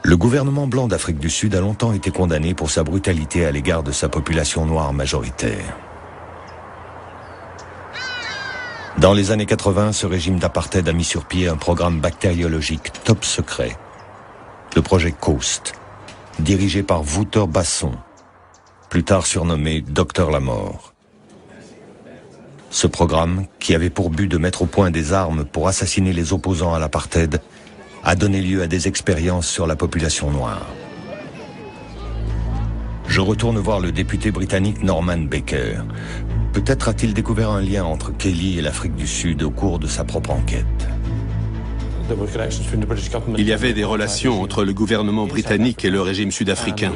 Le gouvernement blanc d'Afrique du Sud a longtemps été condamné pour sa brutalité à l'égard de sa population noire majoritaire. Dans les années 80, ce régime d'apartheid a mis sur pied un programme bactériologique top secret, le projet COAST, dirigé par Wouter Basson, plus tard surnommé Docteur la Mort. Ce programme, qui avait pour but de mettre au point des armes pour assassiner les opposants à l'apartheid, a donné lieu à des expériences sur la population noire. Je retourne voir le député britannique Norman Baker. Peut-être a-t-il découvert un lien entre Kelly et l'Afrique du Sud au cours de sa propre enquête. Il y avait des relations entre le gouvernement britannique et le régime sud-africain.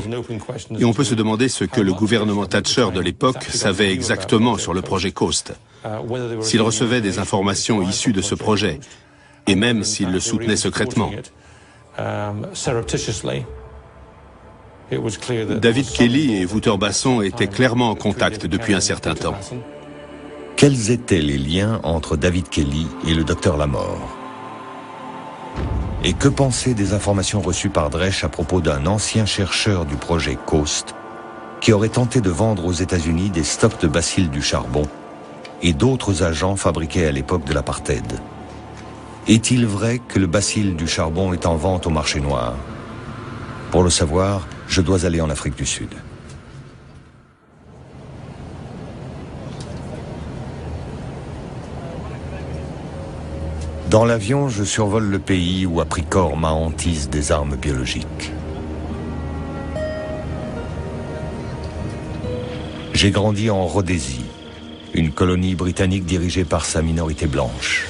Et on peut se demander ce que le gouvernement Thatcher de l'époque savait exactement sur le projet COAST. S'il recevait des informations issues de ce projet, et même s'il le soutenait secrètement. David Kelly et Wouter Basson étaient clairement en contact depuis un certain temps. Quels étaient les liens entre David Kelly et le docteur Lamort? Et que penser des informations reçues par Dresch à propos d'un ancien chercheur du projet COAST qui aurait tenté de vendre aux États-Unis des stocks de bacilles du charbon et d'autres agents fabriqués à l'époque de l'apartheid? Est-il vrai que le bacille du charbon est en vente au marché noir? Pour le savoir, je dois aller en Afrique du Sud. Dans l'avion, je survole le pays où a pris corps ma hantise des armes biologiques. J'ai grandi en Rhodésie, une colonie britannique dirigée par sa minorité blanche.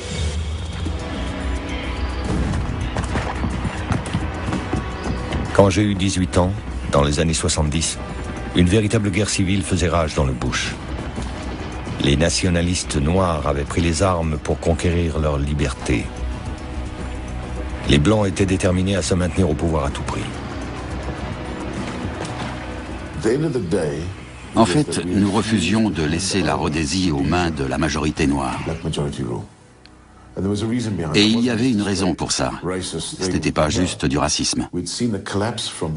Quand j'ai eu 18 ans, dans les années 70, une véritable guerre civile faisait rage dans le bush. Les nationalistes noirs avaient pris les armes pour conquérir leur liberté. Les Blancs étaient déterminés à se maintenir au pouvoir à tout prix. En fait, nous refusions de laisser la Rhodésie aux mains de la majorité noire. Et il y avait une raison pour ça. Ce n'était pas juste du racisme.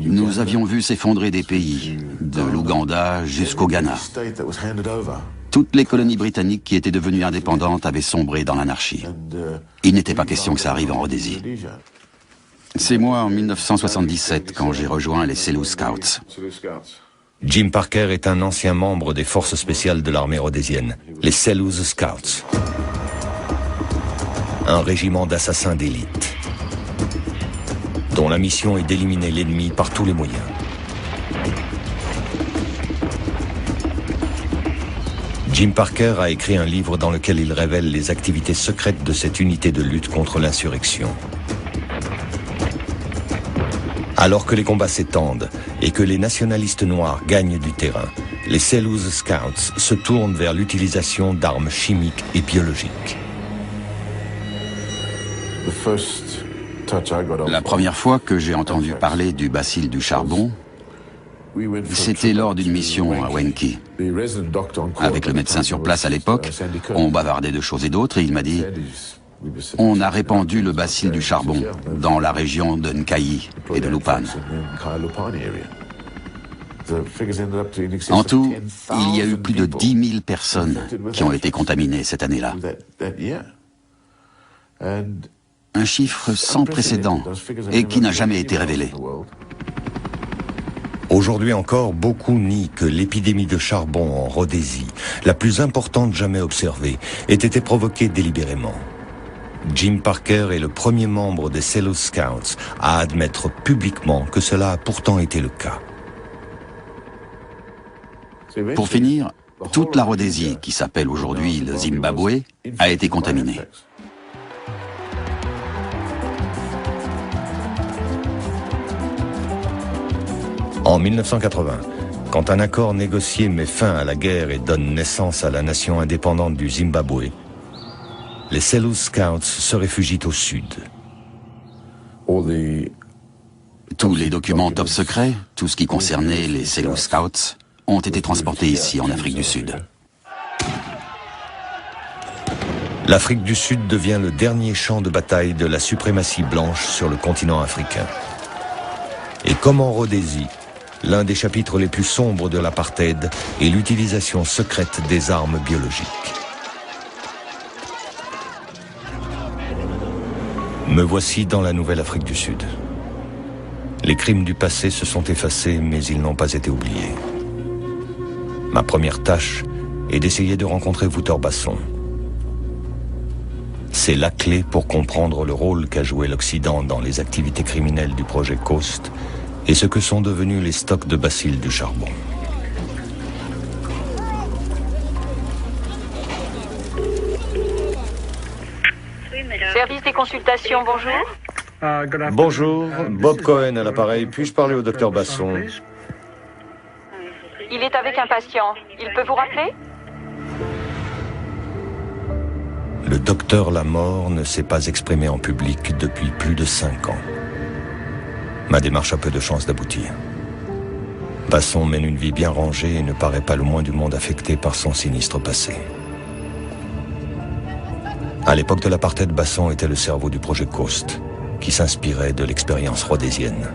Nous avions vu s'effondrer des pays, de l'Ouganda jusqu'au Ghana. Toutes les colonies britanniques qui étaient devenues indépendantes avaient sombré dans l'anarchie. Il n'était pas question que ça arrive en Rhodésie. C'est moi, en 1977, quand j'ai rejoint les Selous Scouts. Jim Parker est un ancien membre des forces spéciales de l'armée rhodésienne, les Selous Scouts. Un régiment d'assassins d'élite, dont la mission est d'éliminer l'ennemi par tous les moyens. Jim Parker a écrit un livre dans lequel il révèle les activités secrètes de cette unité de lutte contre l'insurrection. Alors que les combats s'étendent et que les nationalistes noirs gagnent du terrain, les Selous Scouts se tournent vers l'utilisation d'armes chimiques et biologiques. La première fois que j'ai entendu parler du bacille du charbon, c'était lors d'une mission à Wenki. Avec le médecin sur place à l'époque, on bavardait de choses et d'autres et il m'a dit « On a répandu le bacille du charbon dans la région de Nkayi et de Lupane. » En tout, il y a eu plus de 10 000 personnes qui ont été contaminées cette année-là. Un chiffre sans précédent et qui n'a jamais été révélé. Aujourd'hui encore, beaucoup nient que l'épidémie de charbon en Rhodésie, la plus importante jamais observée, ait été provoquée délibérément. Jim Parker est le premier membre des Selous Scouts à admettre publiquement que cela a pourtant été le cas. Pour finir, toute la Rhodésie, qui s'appelle aujourd'hui le Zimbabwe, a été contaminée. En 1980, quand un accord négocié met fin à la guerre et donne naissance à la nation indépendante du Zimbabwe, les Selous Scouts se réfugient au sud. Tous les documents top secrets, tout ce qui concernait les Selous Scouts, ont été transportés ici, en Afrique du Sud. L'Afrique du Sud devient le dernier champ de bataille de la suprématie blanche sur le continent africain. Et comme en Rhodésie, l'un des chapitres les plus sombres de l'apartheid est l'utilisation secrète des armes biologiques. Me voici dans la nouvelle Afrique du Sud. Les crimes du passé se sont effacés, mais ils n'ont pas été oubliés. Ma première tâche est d'essayer de rencontrer Wouter Basson. C'est la clé pour comprendre le rôle qu'a joué l'Occident dans les activités criminelles du projet Coast et ce que sont devenus les stocks de bacilles du charbon. Service des consultations, bonjour. Bonjour, Bob Cohen à l'appareil. Puis-je parler au docteur Basson? Il est avec un patient. Il peut vous rappeler? Le docteur Lamort ne s'est pas exprimé en public depuis plus de 5 ans. Ma démarche a peu de chances d'aboutir. Basson mène une vie bien rangée et ne paraît pas le moins du monde affecté par son sinistre passé. À l'époque de l'apartheid, Basson était le cerveau du projet Coast, qui s'inspirait de l'expérience rhodésienne.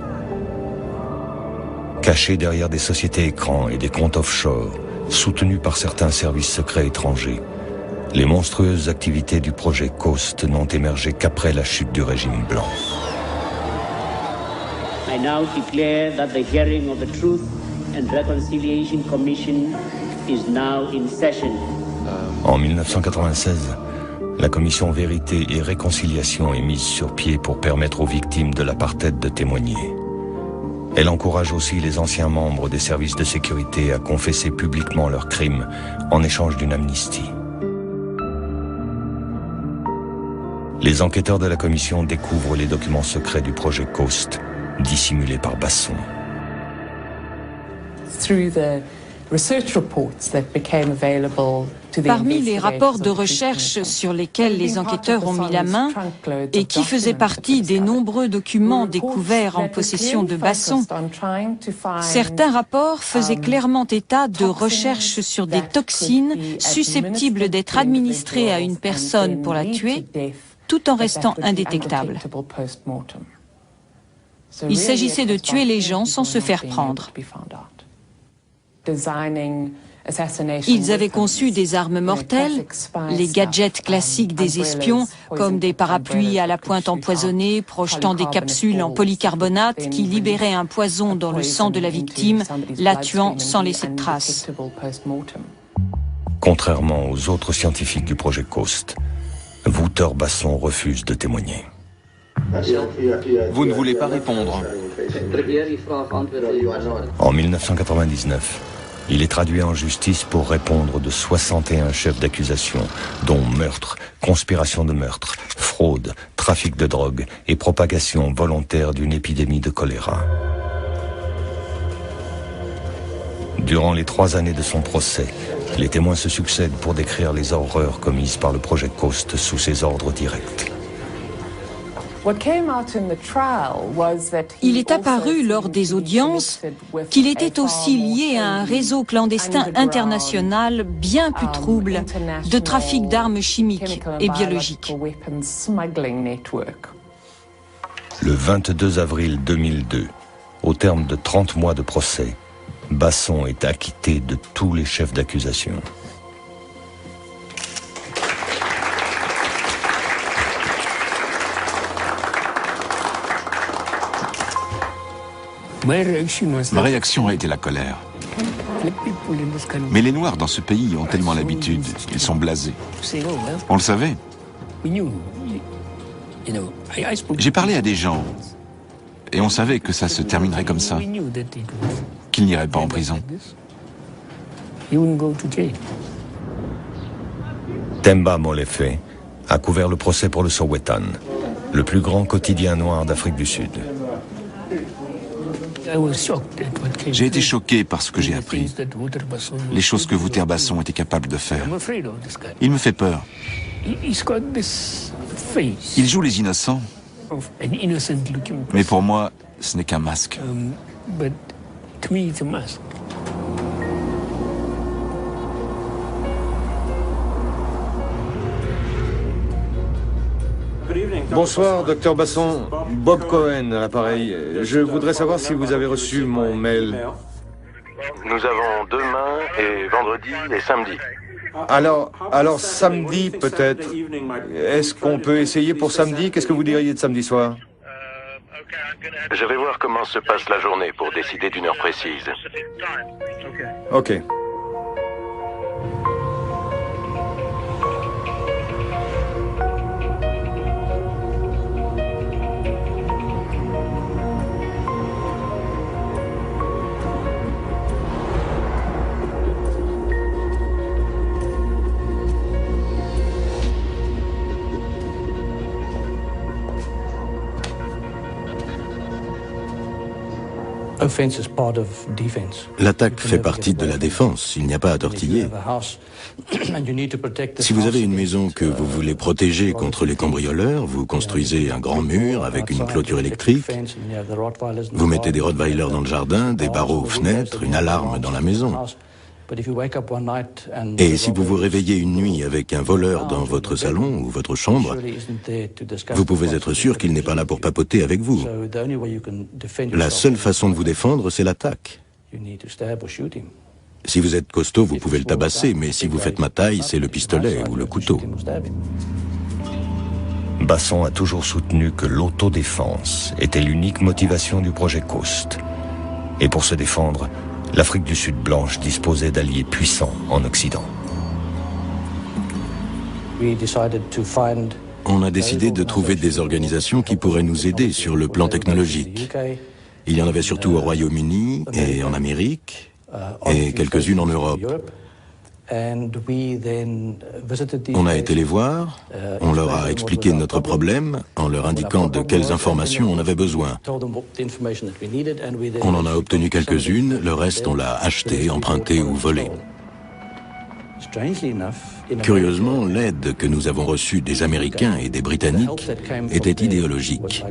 Caché derrière des sociétés écrans et des comptes offshore, soutenus par certains services secrets étrangers, les monstrueuses activités du projet Coast n'ont émergé qu'après la chute du régime blanc. I now declare that the hearing of the Truth and Reconciliation Commission is now in session. En 1996, la commission Vérité et Réconciliation est mise sur pied pour permettre aux victimes de l'apartheid de témoigner. Elle encourage aussi les anciens membres des services de sécurité à confesser publiquement leurs crimes en échange d'une amnistie. Les enquêteurs de la commission découvrent les documents secrets du projet Coast, dissimulés par Basson. Parmi les rapports de recherche sur lesquels les enquêteurs ont mis la main et qui faisaient partie des nombreux documents découverts en possession de Basson, certains rapports faisaient clairement état de recherches sur des toxines susceptibles d'être administrées à une personne pour la tuer, tout en restant indétectables. Il s'agissait de tuer les gens sans se faire prendre. Ils avaient conçu des armes mortelles, les gadgets classiques des espions, comme des parapluies à la pointe empoisonnée, projetant des capsules en polycarbonate qui libéraient un poison dans le sang de la victime, la tuant sans laisser de traces. Contrairement aux autres scientifiques du projet Coast, Wouter Basson refuse de témoigner. Vous ne voulez pas répondre. En 1999, il est traduit en justice pour répondre de 61 chefs d'accusation, dont meurtre, conspiration de meurtre, fraude, trafic de drogue et propagation volontaire d'une épidémie de choléra. Durant les 3 années de son procès, les témoins se succèdent pour décrire les horreurs commises par le projet Coast sous ses ordres directs. Il est apparu lors des audiences qu'il était aussi lié à un réseau clandestin international bien plus trouble de trafic d'armes chimiques et biologiques. Le 22 avril 2002, au terme de 30 mois de procès, Basson est acquitté de tous les chefs d'accusation. Ma réaction a été la colère. Mais les Noirs dans ce pays ont tellement l'habitude, ils sont blasés. On le savait. J'ai parlé à des gens et on savait que ça se terminerait comme ça, qu'ils n'iraient pas en prison. Themba Molefe a couvert le procès pour le Sowetan, le plus grand quotidien noir d'Afrique du Sud. J'ai été choqué par ce que j'ai appris. Les choses que Wouter Basson était capable de faire. Il me fait peur. Il joue les innocents. Mais pour moi, ce n'est qu'un masque. Bonsoir, docteur Basson. Bob Cohen à l'appareil. Je voudrais savoir si vous avez reçu mon mail. Nous avons demain et vendredi et samedi. Alors samedi peut-être. Est-ce qu'on peut essayer pour samedi? Qu'est-ce que vous diriez de samedi soir? Je vais voir comment se passe la journée pour décider d'une heure précise. Ok. L'attaque fait partie de la défense, il n'y a pas à tortiller. Si vous avez une maison que vous voulez protéger contre les cambrioleurs, vous construisez un grand mur avec une clôture électrique, vous mettez des Rottweilers dans le jardin, des barreaux aux fenêtres, une alarme dans la maison. Et si vous vous réveillez une nuit avec un voleur dans votre salon ou votre chambre, vous pouvez être sûr qu'il n'est pas là pour papoter avec vous. La seule façon de vous défendre, c'est l'attaque. Si vous êtes costaud, vous pouvez le tabasser, mais si vous faites ma taille, c'est le pistolet ou le couteau. Basson a toujours soutenu que l'autodéfense était l'unique motivation du projet Coast. Et pour se défendre, l'Afrique du Sud blanche disposait d'alliés puissants en Occident. On a décidé de trouver des organisations qui pourraient nous aider sur le plan technologique. Il y en avait surtout au Royaume-Uni et en Amérique, et quelques-unes en Europe. On a été les voir, on leur a expliqué notre problème en leur indiquant de quelles informations on avait besoin. On en a obtenu quelques-unes, le reste on l'a acheté, emprunté ou volé. Curieusement, l'aide que nous avons reçue des Américains et des Britanniques était idéologique.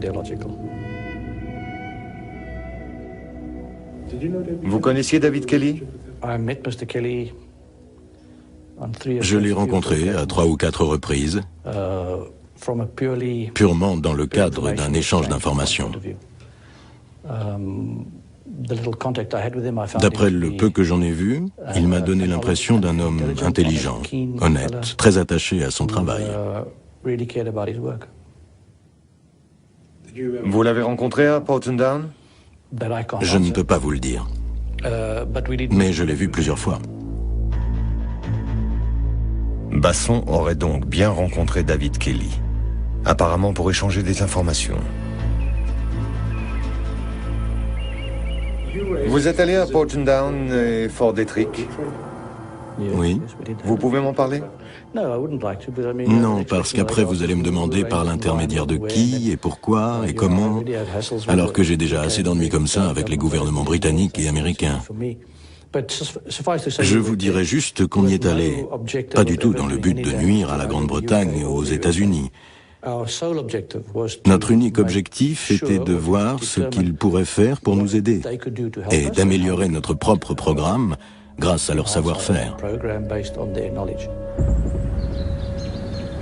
Vous connaissiez David Kelly? Je l'ai rencontré à 3 ou 4 reprises, purement dans le cadre d'un échange d'informations. D'après le peu que j'en ai vu, il m'a donné l'impression d'un homme intelligent, honnête, très attaché à son travail. Vous l'avez rencontré à Porton Down? Je ne peux pas vous le dire, mais je l'ai vu plusieurs fois. Basson aurait donc bien rencontré David Kelly, apparemment pour échanger des informations. Vous êtes allé à Porton Down et Fort Detrick? Oui. Vous pouvez m'en parler? Non, parce qu'après vous allez me demander par l'intermédiaire de qui et pourquoi et comment, alors que j'ai déjà assez d'ennuis comme ça avec les gouvernements britanniques et américains. Je vous dirais juste qu'on y est allé, pas du tout dans le but de nuire à la Grande-Bretagne et aux États-Unis. Notre unique objectif était de voir ce qu'ils pourraient faire pour nous aider et d'améliorer notre propre programme grâce à leur savoir-faire.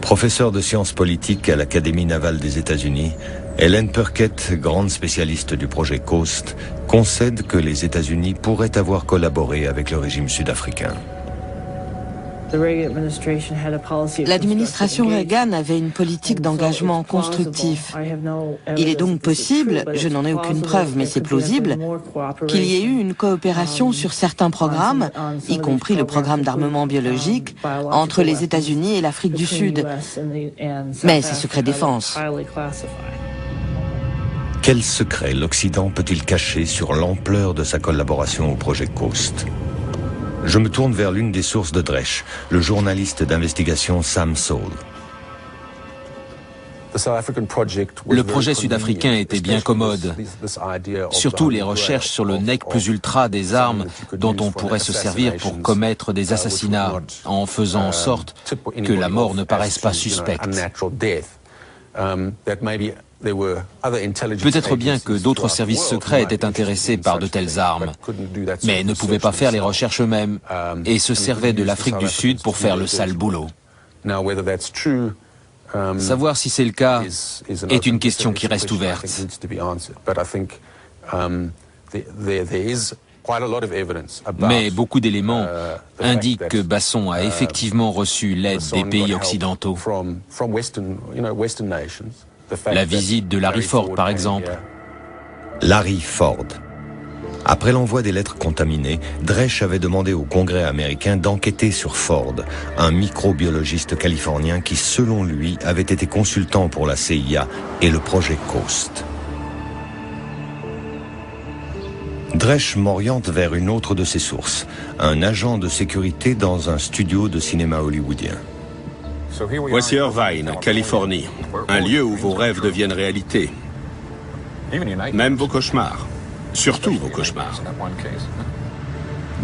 Professeure de sciences politiques à l'Académie navale des États-Unis, Helen Perkett, grande spécialiste du projet Coast, concède que les États-Unis pourraient avoir collaboré avec le régime sud-africain. L'administration Reagan avait une politique d'engagement constructif. Il est donc possible, je n'en ai aucune preuve, mais c'est plausible, qu'il y ait eu une coopération sur certains programmes, y compris le programme d'armement biologique, entre les États-Unis et l'Afrique du Sud. Mais c'est secret défense. Quel secret l'Occident peut-il cacher sur l'ampleur de sa collaboration au projet Coast? Je me tourne vers l'une des sources de Dresch, le journaliste d'investigation Sam Saul. Le projet sud-africain était bien commode. Surtout les recherches sur le nec plus ultra des armes dont on pourrait se servir pour commettre des assassinats, en faisant en sorte que la mort ne paraisse pas suspecte. Peut-être bien que d'autres services secrets étaient intéressés par de telles armes, mais ne pouvaient pas faire les recherches eux-mêmes et se servaient de l'Afrique du Sud pour faire le sale boulot. Savoir si c'est le cas est une question qui reste ouverte. Mais beaucoup d'éléments indiquent que Basson a effectivement reçu l'aide des pays occidentaux. La visite de Larry Ford, par exemple. Larry Ford. Après l'envoi des lettres contaminées, Dresch avait demandé au Congrès américain d'enquêter sur Ford, un microbiologiste californien qui, selon lui, avait été consultant pour la CIA et le projet Coast. Dresch m'oriente vers une autre de ses sources, un agent de sécurité dans un studio de cinéma hollywoodien. Voici Irvine, Californie, un lieu où vos rêves deviennent réalité. Même vos cauchemars. Surtout vos cauchemars.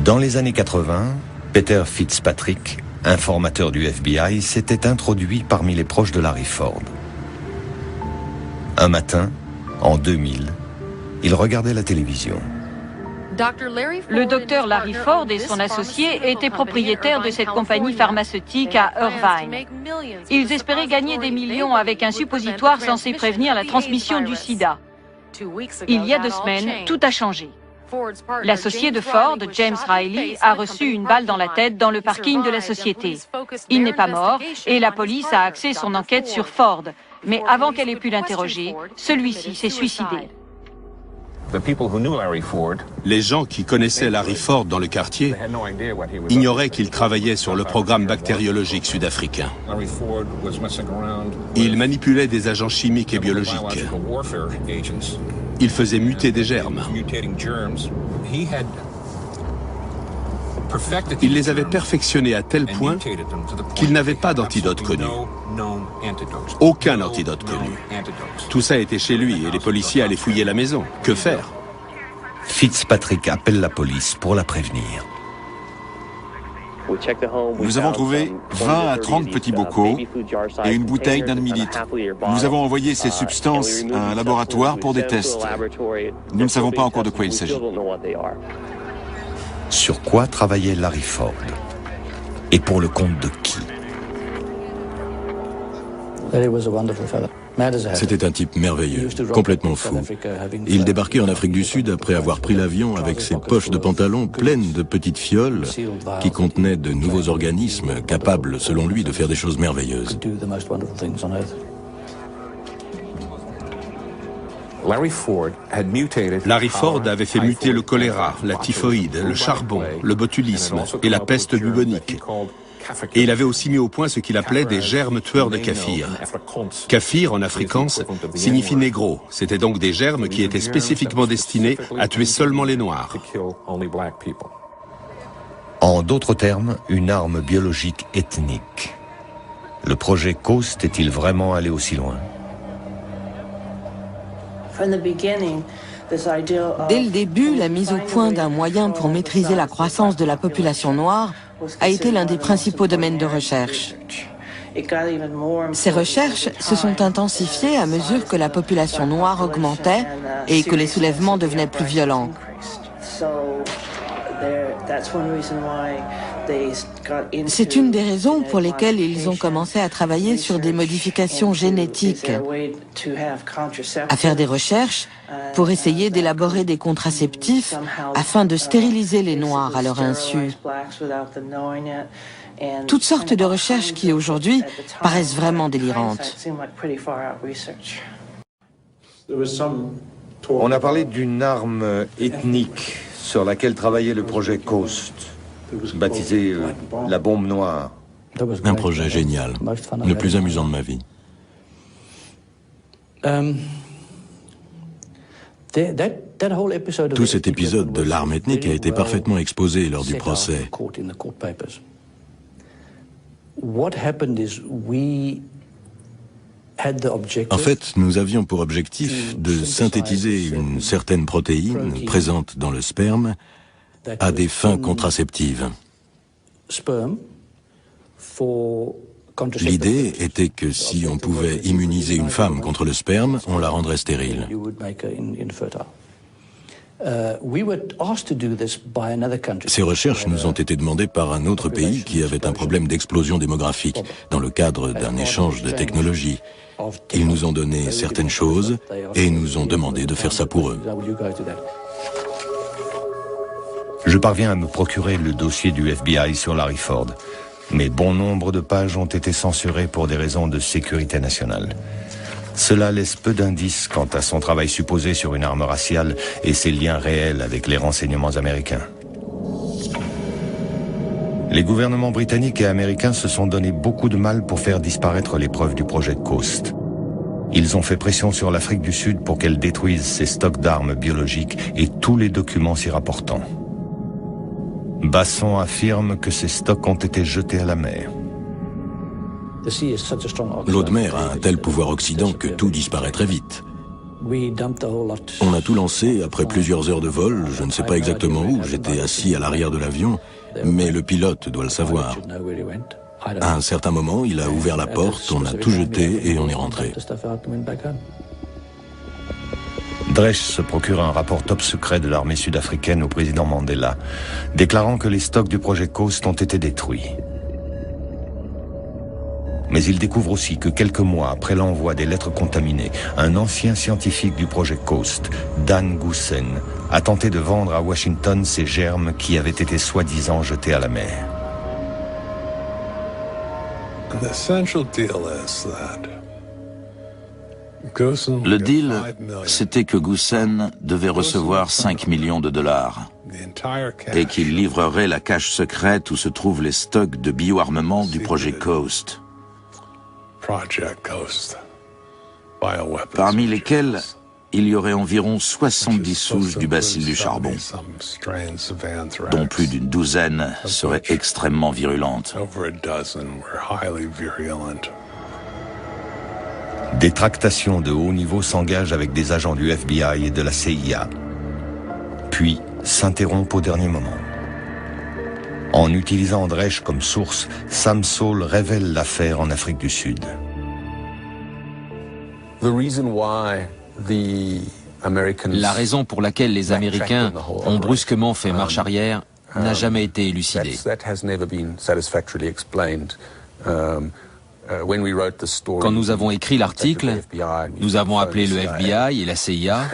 Dans les années 80, Peter Fitzpatrick, informateur du FBI, s'était introduit parmi les proches de Larry Ford. Un matin, en 2000, il regardait la télévision. Le docteur Larry Ford et son associé étaient propriétaires de cette compagnie pharmaceutique à Irvine. Ils espéraient gagner des millions avec un suppositoire censé prévenir la transmission du sida. Il y a 2 semaines, tout a changé. L'associé de Ford, James Riley, a reçu une balle dans la tête dans le parking de la société. Il n'est pas mort et la police a axé son enquête sur Ford. Mais avant qu'elle ait pu l'interroger, celui-ci s'est suicidé. Les gens qui connaissaient Larry Ford dans le quartier ignoraient qu'il travaillait sur le programme bactériologique sud-africain. Il manipulait des agents chimiques et biologiques. Il faisait muter des germes. Il les avait perfectionnés à tel point qu'il n'avait pas d'antidote connu. Aucun antidote connu. Tout ça était chez lui et les policiers allaient fouiller la maison. Que faire? Fitzpatrick appelle la police pour la prévenir. Nous avons trouvé 20 à 30 petits bocaux et une bouteille d'1 demi-litre. Nous avons envoyé ces substances à un laboratoire pour des tests. Nous ne savons pas encore de quoi il s'agit. Sur quoi travaillait Larry Ford? Et pour le compte de qui? C'était un type merveilleux, complètement fou. Il débarquait en Afrique du Sud après avoir pris l'avion avec ses poches de pantalon pleines de petites fioles qui contenaient de nouveaux organismes capables, selon lui, de faire des choses merveilleuses. Larry Ford avait fait muter le choléra, la typhoïde, le charbon, le botulisme et la peste bubonique. Et il avait aussi mis au point ce qu'il appelait des germes tueurs de kaffir. Kaffir, en afrikaans, signifie négro. C'était donc des germes qui étaient spécifiquement destinés à tuer seulement les Noirs. En d'autres termes, une arme biologique ethnique. Le projet Coast est-il vraiment allé aussi loin? Dès le début, la mise au point d'un moyen pour maîtriser la croissance de la population noire a été l'un des principaux domaines de recherche. Ces recherches se sont intensifiées à mesure que la population noire augmentait et que les soulèvements devenaient plus violents. C'est une des raisons pour lesquelles ils ont commencé à travailler sur des modifications génétiques, à faire des recherches pour essayer d'élaborer des contraceptifs afin de stériliser les Noirs à leur insu. Toutes sortes de recherches qui, aujourd'hui, paraissent vraiment délirantes. On a parlé d'une arme ethnique sur laquelle travaillait le projet Coast, baptisé la bombe noire. Un projet génial, le plus amusant de ma vie. Tout cet épisode de l'arme ethnique a été parfaitement exposé lors du procès. En fait, nous avions pour objectif de synthétiser une certaine protéine présente dans le sperme à des fins contraceptives. L'idée était que si on pouvait immuniser une femme contre le sperme, on la rendrait stérile. Ces recherches nous ont été demandées par un autre pays qui avait un problème d'explosion démographique dans le cadre d'un échange de technologies. Ils nous ont donné certaines choses et nous ont demandé de faire ça pour eux. Je parviens à me procurer le dossier du FBI sur Larry Ford, mais bon nombre de pages ont été censurées pour des raisons de sécurité nationale. Cela laisse peu d'indices quant à son travail supposé sur une arme raciale et ses liens réels avec les renseignements américains. Les gouvernements britanniques et américains se sont donné beaucoup de mal pour faire disparaître les preuves du projet Coast. Ils ont fait pression sur l'Afrique du Sud pour qu'elle détruise ses stocks d'armes biologiques et tous les documents s'y rapportant. Basson affirme que ces stocks ont été jetés à la mer. L'eau de mer a un tel pouvoir oxydant que tout disparaît très vite. On a tout lancé après plusieurs heures de vol, je ne sais pas exactement où, j'étais assis à l'arrière de l'avion, mais le pilote doit le savoir. À un certain moment, il a ouvert la porte, on a tout jeté et on est rentré. Dresch se procure un rapport top secret de l'armée sud-africaine au président Mandela, déclarant que les stocks du projet Coast ont été détruits. Mais il découvre aussi que quelques mois après l'envoi des lettres contaminées, un ancien scientifique du projet Coast, Dan Goosen, a tenté de vendre à Washington ces germes qui avaient été soi-disant jetés à la mer. Le deal, c'était que Goosen devait recevoir 5 millions de dollars et qu'il livrerait la cache secrète où se trouvent les stocks de bioarmement du projet Coast, parmi lesquels il y aurait environ 70 souches du bacille du charbon, dont plus d'une douzaine seraient extrêmement virulentes. Des tractations de haut niveau s'engagent avec des agents du FBI et de la CIA, puis s'interrompent au dernier moment. En utilisant Dresch comme source, Sam Saul révèle l'affaire en Afrique du Sud. La raison pour laquelle les Américains ont brusquement fait marche arrière n'a jamais été élucidée. Quand nous avons écrit l'article, nous avons appelé le FBI et la CIA,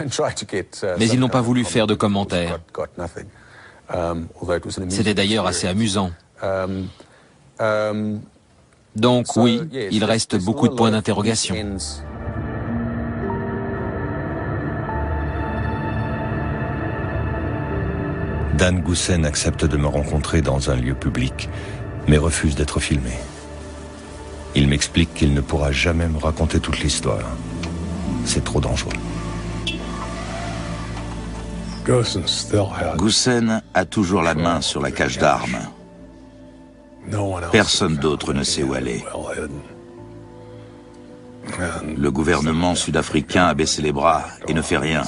mais ils n'ont pas voulu faire de commentaires. C'était d'ailleurs assez amusant. Donc oui, il reste beaucoup de points d'interrogation. Dan Goosen accepte de me rencontrer dans un lieu public, mais refuse d'être filmé. Il m'explique qu'il ne pourra jamais me raconter toute l'histoire. C'est trop dangereux. Goosen a toujours la main sur la cache d'armes. Personne d'autre ne sait où elle est. Le gouvernement sud-africain a baissé les bras et ne fait rien.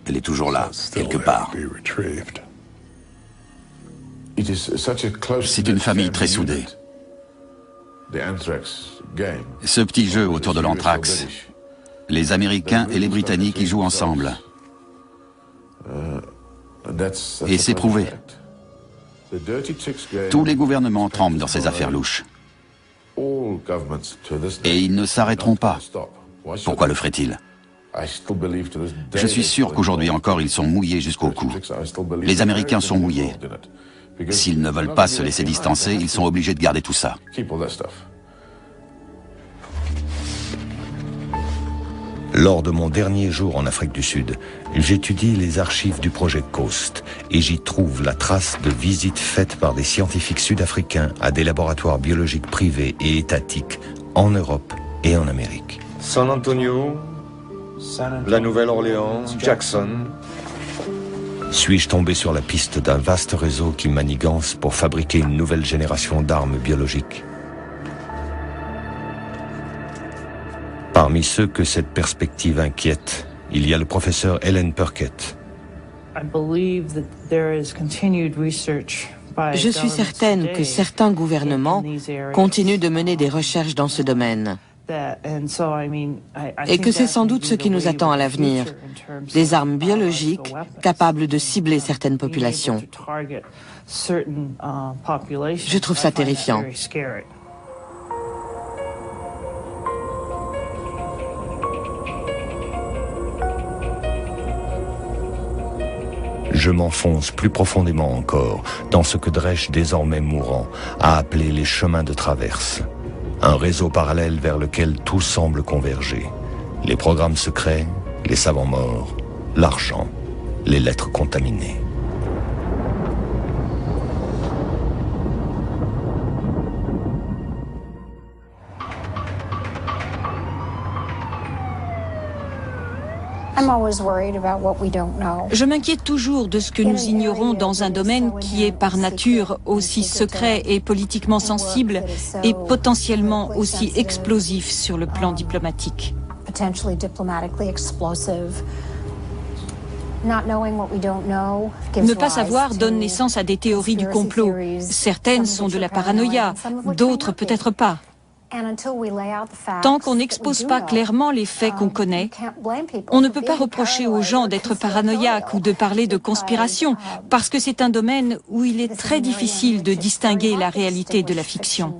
Elle est toujours là, quelque part. C'est une famille très soudée. Ce petit jeu autour de l'anthrax, les Américains et les Britanniques y jouent ensemble. Et c'est prouvé. Tous les gouvernements tremblent dans ces affaires louches. Et ils ne s'arrêteront pas. Pourquoi le feraient-ils? Je suis sûr qu'aujourd'hui encore, ils sont mouillés jusqu'au cou. Les Américains sont mouillés. S'ils ne veulent pas se laisser distancer, ils sont obligés de garder tout ça. Lors de mon dernier jour en Afrique du Sud, j'étudie les archives du projet Coast et j'y trouve la trace de visites faites par des scientifiques sud-africains à des laboratoires biologiques privés et étatiques en Europe et en Amérique. San Antonio, la Nouvelle-Orléans, Jackson. Suis-je tombé sur la piste d'un vaste réseau qui manigance pour fabriquer une nouvelle génération d'armes biologiques? Parmi ceux que cette perspective inquiète, il y a le professeur Ellen Puckett. Je suis certaine que certains gouvernements continuent de mener des recherches dans ce domaine. Et que c'est sans doute ce qui nous attend à l'avenir. Des armes biologiques capables de cibler certaines populations. Je trouve ça terrifiant. Je m'enfonce plus profondément encore dans ce que Dresch, désormais mourant, a appelé les chemins de traverse. Un réseau parallèle vers lequel tout semble converger. Les programmes secrets, les savants morts, l'argent, les lettres contaminées. Je m'inquiète toujours de ce que nous ignorons dans un domaine qui est par nature aussi secret et politiquement sensible et potentiellement aussi explosif sur le plan diplomatique. Ne pas savoir donne naissance à des théories du complot. Certaines sont de la paranoïa, d'autres peut-être pas. Tant qu'on n'expose pas clairement les faits qu'on connaît, on ne peut pas reprocher aux gens d'être paranoïaques ou de parler de conspiration, parce que c'est un domaine où il est très difficile de distinguer la réalité de la fiction.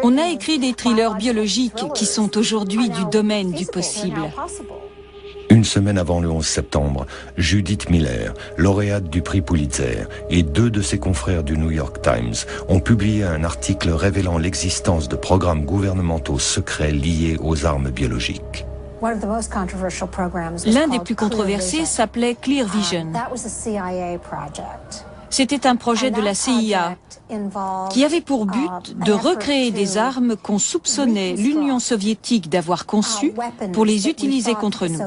On a écrit des thrillers biologiques qui sont aujourd'hui du domaine du possible. Une semaine avant le 11 septembre, Judith Miller, lauréate du prix Pulitzer, et deux de ses confrères du New York Times ont publié un article révélant l'existence de programmes gouvernementaux secrets liés aux armes biologiques. L'un des plus controversés s'appelait Clear Vision. C'était un projet de la CIA qui avait pour but de recréer des armes qu'on soupçonnait l'Union soviétique d'avoir conçues pour les utiliser contre nous.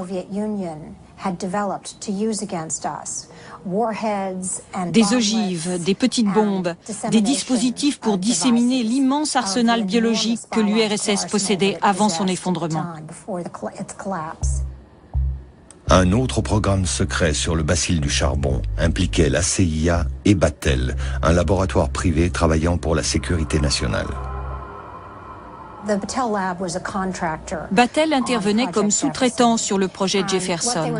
Des ogives, des petites bombes, des dispositifs pour disséminer l'immense arsenal biologique que l'URSS possédait avant son effondrement. Un autre programme secret sur le bacille du charbon impliquait la CIA et Battelle, un laboratoire privé travaillant pour la sécurité nationale. Battelle intervenait comme sous-traitant sur le projet Jefferson.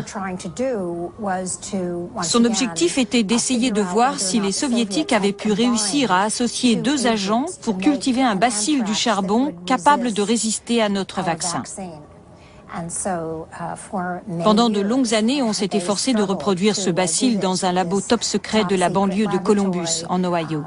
Son objectif était d'essayer de voir si les Soviétiques avaient pu réussir à associer deux agents pour cultiver un bacille du charbon capable de résister à notre vaccin. Pendant de longues années, on s'est efforcé de reproduire ce bacille dans un labo top secret de la banlieue de Columbus, en Ohio.